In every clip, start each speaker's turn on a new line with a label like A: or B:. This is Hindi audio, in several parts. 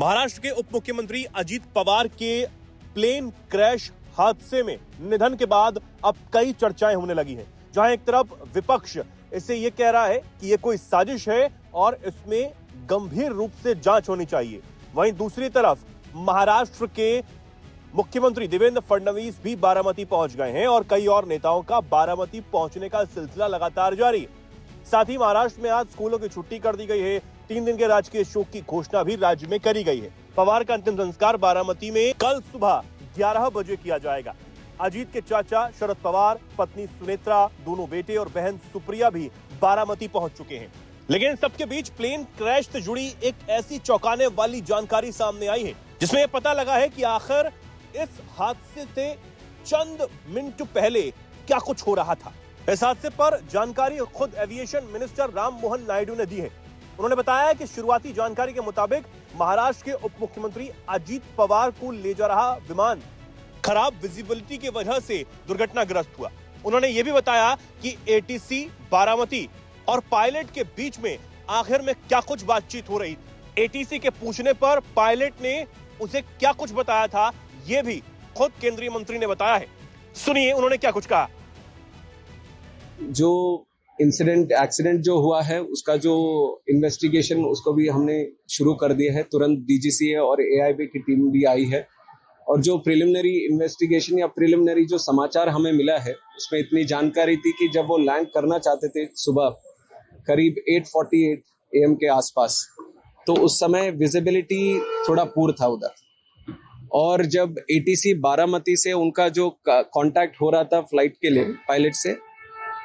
A: महाराष्ट्र के उप मुख्यमंत्री अजीत पवार के प्लेन क्रैश हादसे में निधन के बाद अब कई चर्चाएं होने लगी हैं। जहां एक तरफ विपक्ष इसे ये कह रहा है कि ये कोई साजिश है और इसमें गंभीर रूप से जांच होनी चाहिए, वहीं दूसरी तरफ महाराष्ट्र के मुख्यमंत्री देवेंद्र फडणवीस भी बारामती पहुंच गए हैं और कई और नेताओं का बारामती पहुंचने का सिलसिला लगातार जारी है। साथ ही महाराष्ट्र में आज स्कूलों की छुट्टी कर दी गई है। 3 दिन के राजकीय शोक की घोषणा भी राज्य में करी गई है। पवार का अंतिम संस्कार बारामती में कल सुबह 11 बजे किया जाएगा। अजीत के चाचा शरद पवार, पत्नी सुनेत्रा, दोनों बेटे और बहन सुप्रिया भी बारामती पहुंच चुके हैं। लेकिन सबके बीच प्लेन क्रैश से जुड़ी एक ऐसी चौंकाने वाली जानकारी सामने आई है जिसमें यह पता लगा है कि आखिर इस हादसे से चंद मिनट पहले क्या कुछ हो रहा था। इस हादसे पर जानकारी खुद एविएशन मिनिस्टर राम मोहन नायडू ने दी है। उन्होंने बताया कि शुरुआती जानकारी के मुताबिक महाराष्ट्र के उप मुख्यमंत्री अजीत पवार को ले जा रहा विमान खराब विजिबिलिटी की वजह से दुर्घटनाग्रस्त हुआ। उन्होंने यह भी बताया कि एटीसी बारामती और पायलट के बीच में आखिर में क्या कुछ बातचीत हो रही थी। एटीसी के पूछने पर पायलट ने उसे क्या कुछ बताया था, यह भी खुद केंद्रीय मंत्री ने बताया है। सुनिए उन्होंने क्या कुछ कहा।
B: जो एक्सीडेंट जो हुआ है उसका जो इन्वेस्टिगेशन उसको भी हमने शुरू कर दिया है। तुरंत डीजीसीए और एआईबी की टीम भी आई है और जो प्रिलिमिनरी इन्वेस्टिगेशन या प्रिलिमिनरी जो समाचार हमें मिला है उसमें इतनी जानकारी थी कि जब वो लैंड करना चाहते थे सुबह करीब 8:48 AM के आसपास, तो उस समय विजिबिलिटी थोड़ा पुअर था उधर। और जब एटीसी बारामती से उनका जो कांटेक्ट हो रहा था फ्लाइट के लिए पायलट से,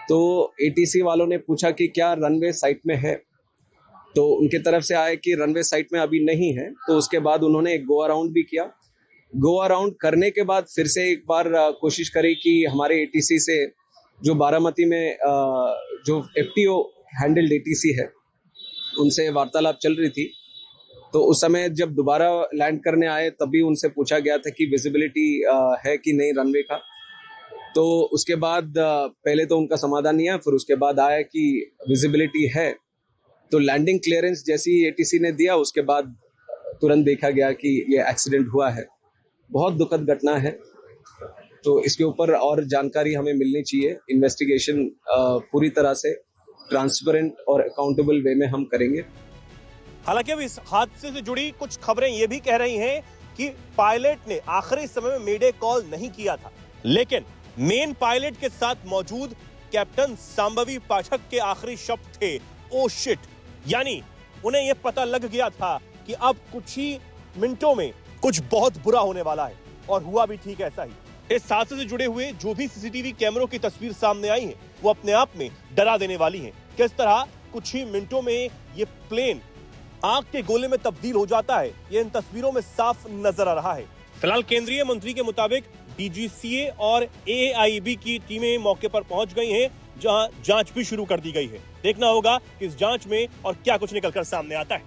B: तो एटीसी वालों ने पूछा कि क्या रनवे साइट में है, तो उनके तरफ से आया कि रनवे साइट में अभी नहीं है। तो उसके बाद उन्होंने एक गो अराउंड भी किया। गो अराउंड करने के बाद फिर से एक बार कोशिश करी कि हमारे एटीसी से जो बारामती में जो एफटीओ हैंडल्ड एटीसी है उनसे वार्तालाप चल रही थी। तो उस समय जब दोबारा लैंड करने आए तभी उनसे पूछा गया था कि विजिबिलिटी है कि नहीं रनवे का। तो उसके बाद पहले तो उनका समाधान नहीं आया, फिर उसके बाद आया कि विजिबिलिटी है। तो लैंडिंग क्लियरेंस जैसी एटीसी ने दिया उसके बाद तुरंत देखा गया कि ये एक्सीडेंट हुआ है। बहुत दुखद घटना है, तो इसके ऊपर और जानकारी हमें मिलनी चाहिए। इन्वेस्टिगेशन पूरी तरह से ट्रांसपेरेंट और अकाउंटेबल वे में हम करेंगे।
A: हालांकि अब इस हादसे से जुड़ी कुछ खबरें ये भी कह रही हैं कि पायलट ने आखिरी समय में मेडे कॉल नहीं किया था, लेकिन मेन पायलट के साथ मौजूद कैप्टन सांबवी पाठक के आखिरी शब्द थे ओ शिट, यानी उन्हें यह पता लग गया था कि अब कुछ ही मिनटों में कुछ बहुत बुरा होने वाला है, और हुआ भी ठीक ऐसा ही। इस हादसे से जुड़े हुए जो भी सीसीटीवी कैमरों की तस्वीर सामने आई है वो अपने आप में डरा देने वाली है। किस तरह कुछ ही मिनटों में ये प्लेन आग के गोले में तब्दील हो जाता है, ये इन तस्वीरों में साफ नजर आ रहा है। फिलहाल केंद्रीय मंत्री के मुताबिक डीजीसीए और एआईबी की टीमें मौके पर पहुंच गई हैं, जहां जांच भी शुरू कर दी गई है। देखना होगा कि इस जांच में और क्या कुछ निकलकर सामने आता है।